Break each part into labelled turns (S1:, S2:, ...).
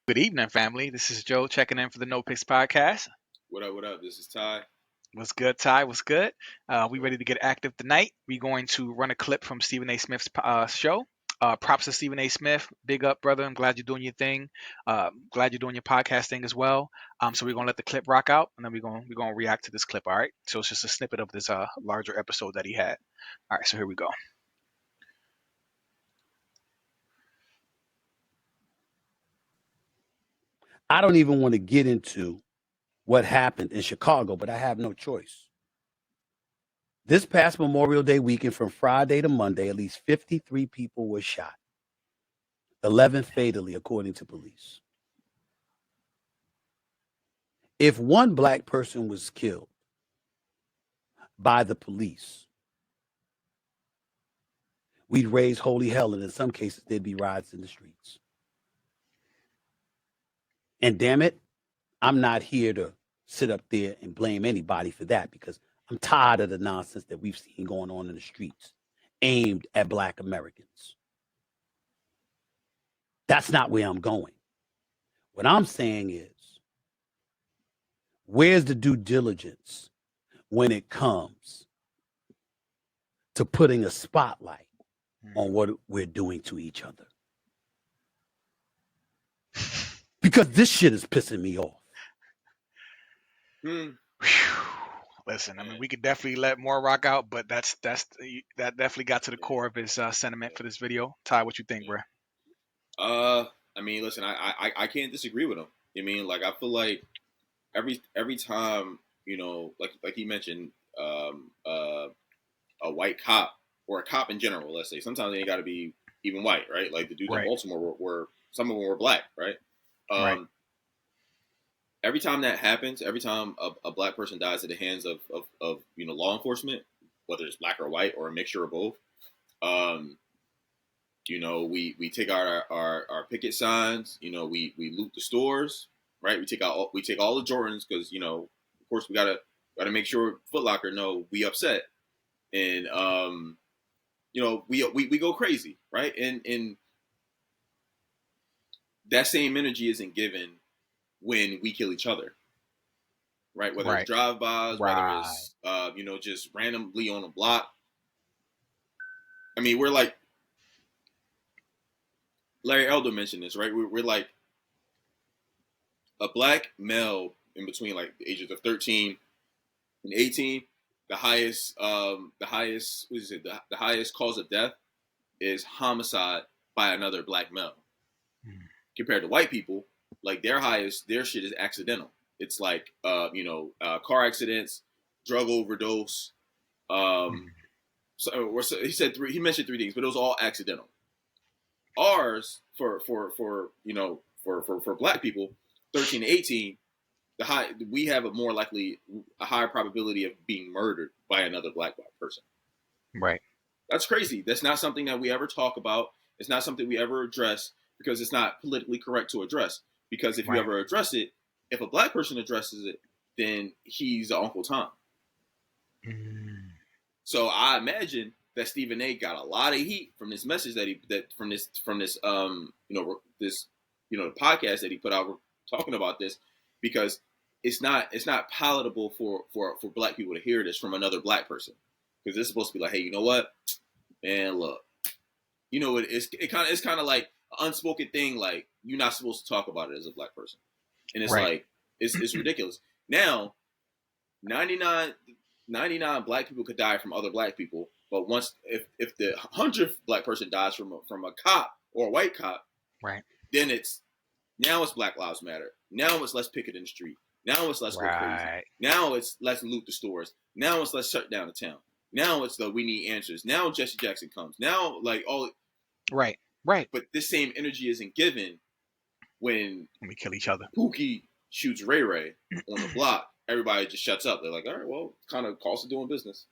S1: Good evening, family. This is Joe checking in for the No Picks podcast.
S2: What up? What up? This is Ty.
S1: What's good, Ty? What's good? We ready to get active tonight. We're going to run a clip from Stephen A. Smith's show. Props to Stephen A. Smith. Big up, brother. I'm glad you're doing your thing. Glad you're doing your podcast thing as well. So we're gonna let the clip rock out, and then we're gonna react to this clip. All right. So it's just a snippet of this larger episode that he had. All right. So here we go.
S3: I don't even want to get into what happened in Chicago, but I have no choice. This past Memorial Day weekend, from Friday to Monday, at least 53 people were shot, 11 fatally, according to police. If one black person was killed by the police, we'd raise holy hell, and in some cases, there'd be riots in the streets. And damn it, I'm not here to sit up there and blame anybody for that, because I'm tired of the nonsense that we've seen going on in the streets aimed at black Americans. That's not where I'm going. What I'm saying is, where's the due diligence when it comes to putting a spotlight on what we're doing to each other? Because this shit is pissing me off.
S1: Listen, I mean, we could definitely let more rock out, but that definitely got to the core of his sentiment for this video. Ty, what you think, bro?
S2: I mean, listen, I can't disagree with him. I mean, like, I feel like every time, like he mentioned, a white cop or a cop in general, let's say, sometimes they ain't got to be even white, right? Like the dudes in Baltimore were some of them were black, right?
S1: Right.
S2: Every time that happens, every time a black person dies at the hands of law enforcement, whether it's black or white or a mixture of both, we take out our picket signs, we loot the stores, right? We take all the Jordans because of course we gotta make sure Foot Locker know we upset, and we go crazy, right? And that same energy isn't given when we kill each other, right? Whether it's drive-bys, whether it's just randomly on a block. I mean, we're like Larry Elder mentioned this, right? We're like a black male in between like the ages of 13 and 18. The highest cause of death is homicide by another black male. Compared to white people, like their shit is accidental. It's like car accidents, drug overdose. He mentioned three things, but it was all accidental. Ours for black people, 13 to 18, we have a higher probability of being murdered by another black person.
S1: Right.
S2: That's crazy. That's not something that we ever talk about. It's not something we ever address because it's not politically correct to address. Because if you ever address it, if a black person addresses it, then he's Uncle Tom. So I imagine that Stephen A. got a lot of heat from this message from this the podcast that he put out talking about this, because it's not palatable for black people to hear this from another black person, because it's supposed to be like, hey, you know what, man, look, it's kind of like an unspoken thing, like you're not supposed to talk about it as a black person, and it's like it's ridiculous. Now 99 black people could die from other black people, but once if the 100th black person dies from a cop or a white cop,
S1: right,
S2: then it's Black Lives Matter. Now it's let's picket in the street. Now it's let's go crazy. Now it's let's loot the stores. Now it's let's shut down the town. Now it's we need answers. Now Jesse Jackson comes. Now like all
S1: right.
S2: But this same energy isn't given when
S1: we kill each other.
S2: Pookie shoots Ray Ray on the block. Everybody just shuts up. They're like, all right, well, kind of cost of doing business.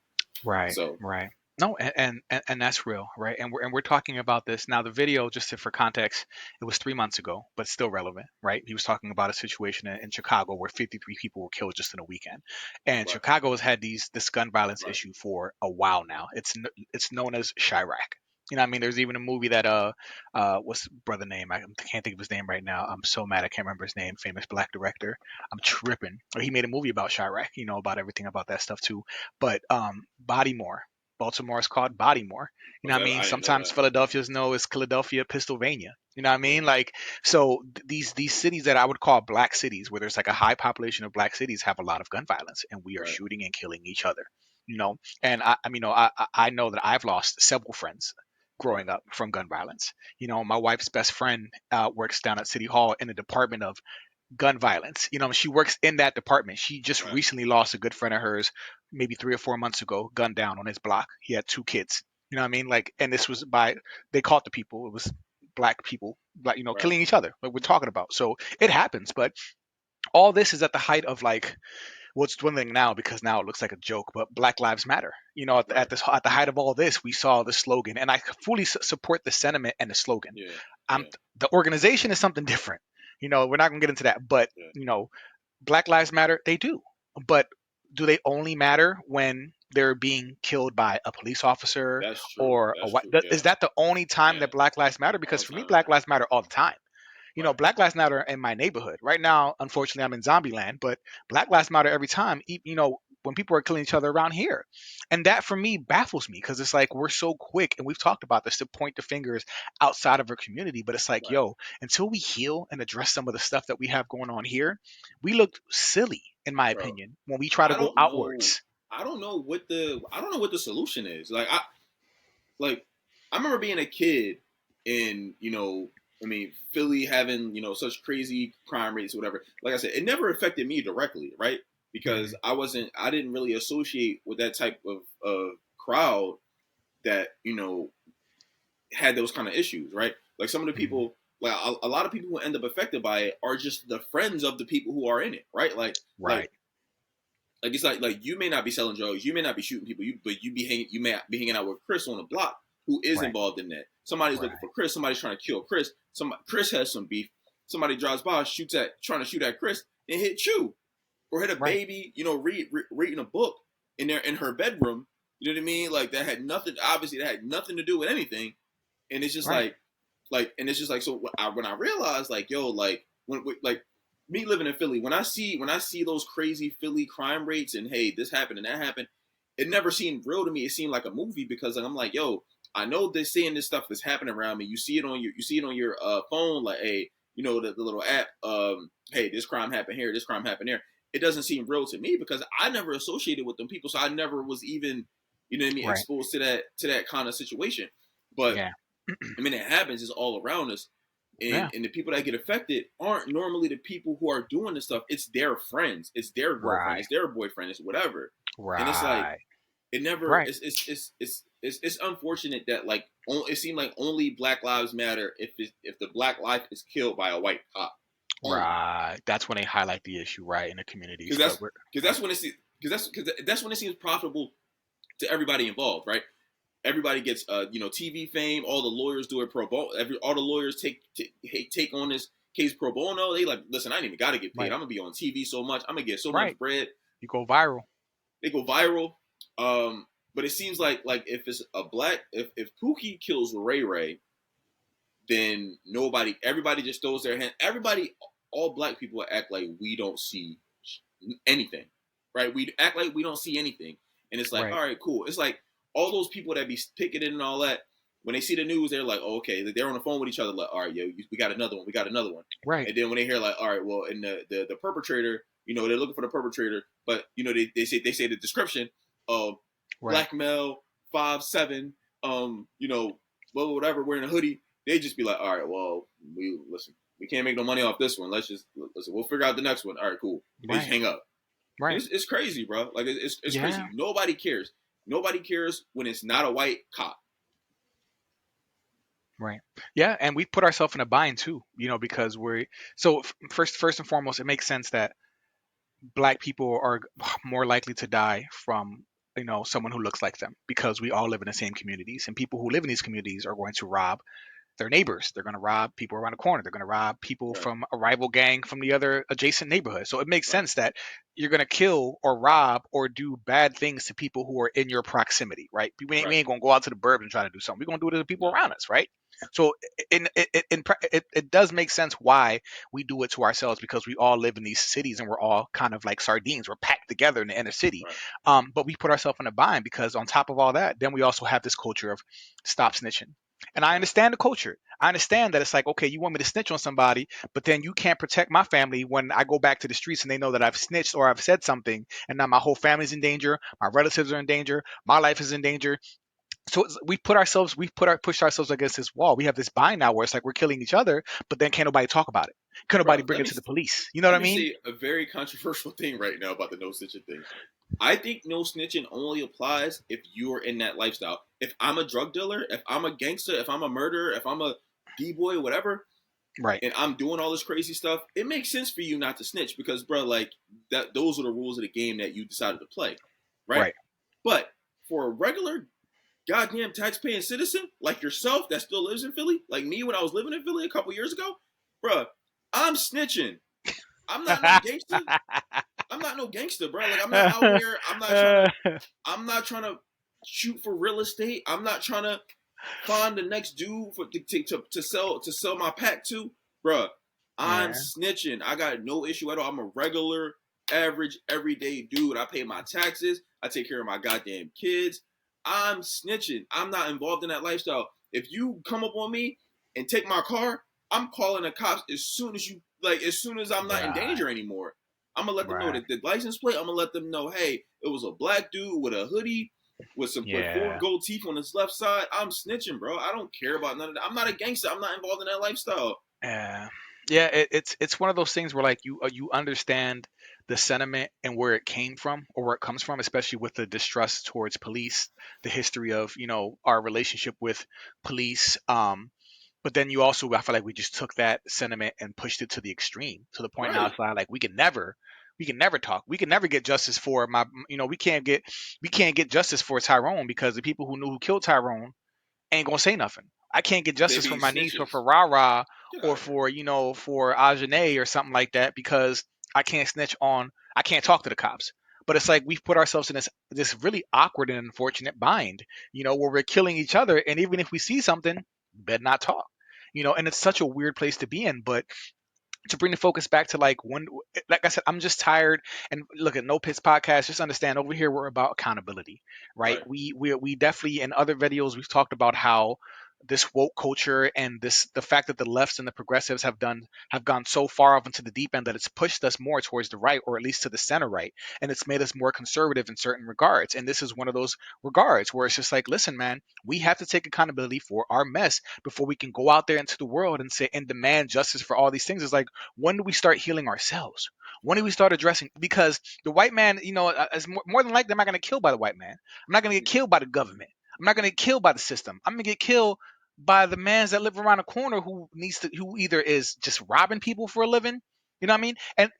S1: Right.
S2: So
S1: right. No, and that's real, right? And we're talking about this now. The video, just for context, it was 3 months ago, but still relevant, right? He was talking about a situation in Chicago where 53 people were killed just in a weekend, and Chicago has had this gun violence issue for a while now. It's known as Chirac, You know what I mean? There's even a movie that what's the brother name? I can't think of his name right now. I'm so mad I can't remember his name. Famous black director. I'm tripping. Or he made a movie about Chirac, you know, about everything about that stuff too. But Bodymore. Baltimore is called Bodymore. You know what I
S2: Okay,
S1: mean?
S2: I didn't know
S1: Sometimes
S2: that.
S1: Philadelphia's know as Philadelphia, Pennsylvania. You know what I mean?
S2: Mm,
S1: Like so these cities that I would call black cities, where there's like a high population of black cities, have a lot of gun violence, and we are
S2: right,
S1: shooting and killing each other. You know, and I mean, I know that I've lost several friends
S2: right,
S1: growing up from gun violence. You know, my wife's best friend works down at City Hall in the department of gun violence. You know, she works in that department. She just
S2: right,
S1: recently lost a good friend of hers, maybe 3 or 4 months ago, gunned down on his block. He had two kids. You know what I mean? Like, and this was by they caught the people. It was black people, like
S2: right,
S1: killing each other. Like we're talking about. So it happens, but all this is at the height of like well, it's dwindling now because now it looks like a joke, but Black Lives Matter. You know,
S2: right.
S1: at the height of all this, we saw the slogan, and I fully support the sentiment and the slogan.
S2: Yeah,
S1: I'm
S2: yeah,
S1: the organization is something different. You know, we're not gonna get into that, but
S2: yeah.
S1: you know, Black Lives Matter, they do, but do they only matter when they're being killed by a police officer
S2: That's true.
S1: or a
S2: That's
S1: white?
S2: true.
S1: Is
S2: Yeah,
S1: that the only time
S2: yeah.
S1: that Black Lives Matter?
S2: All
S1: Because
S2: the
S1: for me,
S2: time.
S1: Black Lives Matter all the time. You know,
S2: Right,
S1: Black Lives Matter in my neighborhood. Right now, unfortunately, I'm in zombie land, but Black Lives Matter every time, you know, when people are killing each other around here. And that for me baffles me because it's like we're so quick, and we've talked about this, to point the fingers outside of our community. But it's like,
S2: right,
S1: yo, until we heal and address some of the stuff that we have going on here, we look silly, in my
S2: bro.
S1: opinion, when we try to
S2: I
S1: go
S2: don't know.
S1: outwards.
S2: I don't know what the solution is. Like I remember being a kid and I mean Philly having such crazy crime rates, whatever. Like I said, it never affected me directly, right? Because
S1: Mhm.
S2: I didn't really associate with that type of crowd that had those kind of issues, right? Like some of the
S1: Mhm.
S2: people, like a lot of people who end up affected by it are just the friends of the people who are in it, right?
S1: Right,
S2: Like it's like you may not be selling drugs, you may not be shooting people, but you may be hanging out with Chris on the block who is
S1: right,
S2: involved in that. Somebody's looking
S1: right,
S2: for Chris, somebody's trying to kill Chris. Chris has some beef. Somebody drives by, trying to shoot at Chris and hit you, or hit a
S1: right,
S2: baby, reading a book in her bedroom. You know what I mean? Like that had nothing. Obviously, that had nothing to do with anything. And it's just
S1: right.
S2: and it's just like so when I realized like yo when like me living in Philly when I see those crazy Philly crime rates and hey this happened and that happened, it never seemed real to me. It seemed like a movie because like, I'm like yo, I know they're seeing this stuff is happening around me. You see it on your phone, like hey, the little app, hey, this crime happened here, this crime happened there. It doesn't seem real to me because I never associated with them people, so I never was even what I mean
S1: Right.
S2: exposed to that kind of situation. But
S1: Yeah.
S2: I mean, it happens. It's all around us,
S1: Yeah.
S2: and the people that get affected aren't normally the people who are doing this stuff. It's their friends, it's their girlfriend,
S1: Right.
S2: it's their boyfriend, it's whatever. And it's like
S1: Right.
S2: it never.
S1: Right.
S2: It's unfortunate that like it seemed like only Black Lives Matter if the black life is killed by a white cop only
S1: Right. That's when they highlight the issue, right, in the communities.
S2: because
S1: But we're right.
S2: that's when it's because that's when it seems profitable to everybody involved, right? Everybody gets TV fame. All the lawyers do it pro bono. All the lawyers take on this case pro bono. They like, listen, I ain't even got to get paid.
S1: Right.
S2: I'm gonna be on TV so much. I'm gonna get so much
S1: Right.
S2: bread.
S1: You go viral.
S2: They go viral. But it seems like if it's a black, if Pookie kills Ray Ray, then everybody just throws their hand. Everybody, all black people act like we don't see anything, right? We act like we don't see anything, and it's like,
S1: Right.
S2: all right, cool. It's like all those people that be picketing and all that. When they see the news, they're like, oh, okay. They're on the phone with each other, like, all right, yo, we got another one, we got another one.
S1: Right.
S2: And then when they hear like, all right, well, and the perpetrator, they're looking for the perpetrator, but they say the description of
S1: Right.
S2: black male, 5'7", whatever, wearing a hoodie. They just be like, all right, well, we can't make no money off this one. Listen, we'll figure out the next one. All right, cool. They just
S1: Right.
S2: hang up.
S1: Right.
S2: It's crazy, bro. Like it's crazy.
S1: Yeah.
S2: Nobody cares. Nobody cares when it's not a white cop.
S1: Right. Yeah, and we put ourselves in a bind too, because we're so first and foremost, it makes sense that black people are more likely to die from someone who looks like them because we all live in the same communities, and people who live in these communities are going to rob, their neighbors. They're going to rob people around the corner. They're going to rob people
S2: Right.
S1: from a rival gang from the other adjacent neighborhood. So it makes
S2: Right.
S1: sense that you're going to kill or rob or do bad things to people who are in your proximity, right? We
S2: Right.
S1: ain't going to go out to the burbs and try to do something. We're going to do it to the people
S2: No.
S1: around us, right? So it does make sense why we do it to ourselves, because we all live in these cities and we're all kind of like sardines. We're packed together in the inner city.
S2: Right.
S1: But we put ourselves in a bind because on top of all that, then we also have this culture of stop snitching. And I
S2: Right.
S1: understand the culture. I understand that it's like, okay, you want me to snitch on somebody, but then you can't protect my family when I go back to the streets and they know that I've snitched or I've said something, and now my whole family's in danger, my relatives are in danger, my life is in danger. So pushed ourselves against this wall. We have this bind now where it's like we're killing each other, but then can't nobody talk about it. Can't nobody
S2: Bro,
S1: bring it to the police. You know what
S2: let
S1: I
S2: me
S1: mean?
S2: say a very controversial thing right now about the no snitching thing. I think no snitching only applies if you're in that lifestyle. If I'm a drug dealer, if I'm a gangster, if I'm a murderer, if I'm a D-boy, whatever,
S1: Right.
S2: and I'm doing all this crazy stuff, it makes sense for you not to snitch because, bro, like that, those are the rules of the game that you decided to play, right?
S1: Right.
S2: But for a regular goddamn tax-paying citizen like yourself that still lives in Philly, like me when I was living in Philly a couple years ago, bro, I'm snitching. I'm not no gangster. I'm not no gangster, bro. Like I'm not out here. I'm not trying to shoot for real estate. I'm not trying to find the next dude for to sell my pack to, bruh. I'm
S1: Yeah.
S2: snitching. I got no issue at all. I'm a regular, average, everyday dude. I pay my taxes. I take care of my goddamn kids. I'm snitching. I'm not involved in that lifestyle. If you come up on me and take my car, I'm calling the cops as soon as you like. As soon as I'm not in
S1: Right.
S2: danger anymore, I'm gonna let them know
S1: Right.
S2: that the license plate. I'm gonna let them know, hey, it was a black dude with a hoodie with some with four
S1: Yeah.
S2: gold teeth on his left side. I'm snitching, bro. I don't care about none of that. I'm not a gangster. I'm not involved in that lifestyle.
S1: Yeah, yeah. It's one of those things where like you understand the sentiment and where it came from or where it comes from, especially with the distrust towards police, the history of our relationship with police. But then you also, I feel like we just took that sentiment and pushed it to the extreme, to the point now
S2: Right.
S1: it's like we can never talk, we can never get justice for we can't get justice for Tyrone because the people who knew who killed Tyrone ain't gonna say nothing. I can't get
S2: They
S1: justice for
S2: be
S1: my niece or
S2: snitches.
S1: for Rara
S2: Get
S1: or
S2: out of here.
S1: for Ajane or something like that because I can't talk to the cops. But it's like we've put ourselves in this really awkward and unfortunate bind, where we're killing each other, and even if we see something, we better not talk. And it's such a weird place to be in. But to bring the focus back to like when, like I said, I'm just tired. And look at No Pits podcast. Just understand over here we're about accountability, right?
S2: Right.
S1: We definitely in other videos we've talked about how this woke culture and the fact that the lefts and the progressives have gone so far off into the deep end that it's pushed us more towards the right, or at least to the center right, and it's made us more conservative in certain regards. And this is one of those regards where it's just like, listen, man, we have to take accountability for our mess before we can go out there into the world and say and demand justice for all these things. It's like, when do we start healing ourselves? When do we start addressing? Because the white man, is more than likely, I'm not going to get killed by the white man. I'm not going to get killed by the government. I'm not going to get killed by the system. I'm going to get killed by the mans that live around the corner who either is just robbing people for a living. You know what I mean? And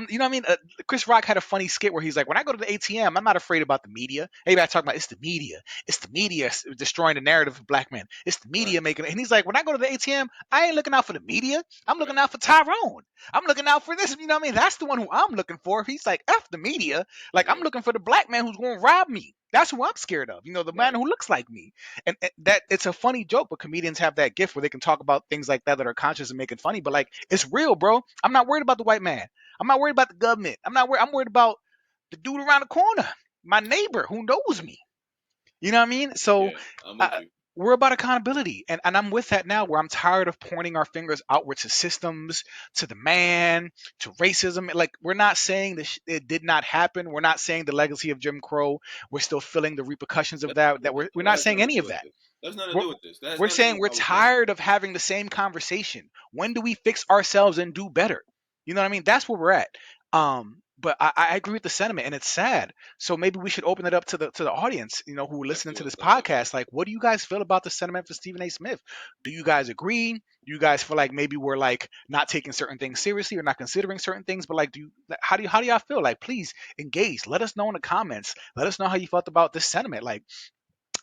S1: you know what I mean? Chris Rock had a funny skit where he's like, "When I go to the ATM, I'm not afraid about the media." Everybody talking about it's the media. It's the media destroying the narrative of black men. It's the
S2: Right.
S1: media making it. And he's like, "When I go to the ATM, I ain't looking out for the media. I'm looking
S2: Right.
S1: out for Tyrone. I'm looking out for this. You know what I mean? That's the one who I'm looking for." He's like, "F the media. Like I'm
S2: Yeah.
S1: looking for the black man who's going to rob me. That's who I'm scared of. The man
S2: Right.
S1: who looks like me." And that it's a funny joke, but comedians have that gift where they can talk about things like that are conscious and making funny. But
S2: Right.
S1: like, it's real, bro. I'm not worried about the white man. I'm not worried about the government. I'm not worried. I'm worried about the dude around the corner, my neighbor who knows me. You know what I mean? So
S2: Yeah. I'm with
S1: uh,
S2: you.
S1: we're about accountability, and I'm with that now. Where I'm tired of pointing our fingers outward to systems, to the man, to racism. Like we're not saying that it did not happen. We're not saying the legacy of Jim Crow. We're still feeling the repercussions of
S2: That,
S1: that. We're
S2: that
S1: not
S2: has
S1: saying
S2: nothing to
S1: any
S2: do
S1: of
S2: with
S1: that.
S2: this. That has nothing to
S1: We're,
S2: do with this. That has
S1: we're
S2: nothing to do
S1: saying
S2: with
S1: we're
S2: how we think.
S1: tired of having the same conversation. When do we fix ourselves and do better? You know what I mean? That's where we're at. But I agree with the sentiment, and it's sad. So maybe we should open it up to the audience, who are
S2: Let's
S1: listening
S2: do
S1: to
S2: it.
S1: this
S2: Let's definitely
S1: podcast. Like, what do you guys feel about the sentiment for Stephen A. Smith? Do you guys agree? Do you guys feel like maybe we're like not taking certain things seriously or not considering certain things? But like, how do y'all feel? Like, please engage. Let us know in the comments. Let us know how you felt about this sentiment. Like,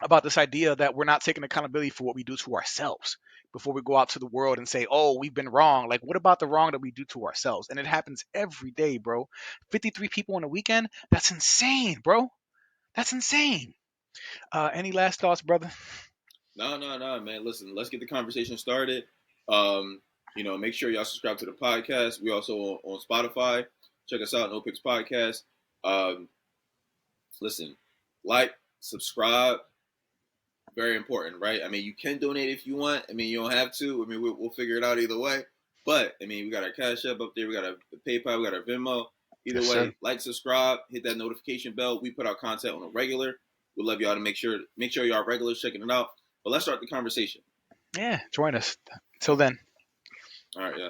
S1: about this idea that we're not taking accountability for what we do to ourselves before we go out to the world and say, oh, we've been wrong. Like, what about the wrong that we do to ourselves? And it happens every day, bro. 53 people on a weekend? That's insane, bro. That's insane. Any last thoughts, brother?
S2: No, man. Listen, let's get the conversation started. Make sure y'all subscribe to the podcast. We also on Spotify. Check us out, No Picks Podcast. Um, listen, like, subscribe. Very important, right? I mean, you can donate if you want. I mean, you don't have to. I mean, we'll figure it out either way. But I mean, we got our Cash App up there. We got our PayPal. We got our Venmo. Either
S1: Yes,
S2: way,
S1: sir.
S2: like, subscribe, hit that notification bell. We put out content on a regular. We'd love y'all to make sure y'all regulars checking it out. But let's start the conversation.
S1: Yeah, join us. Till then.
S2: All right, yeah.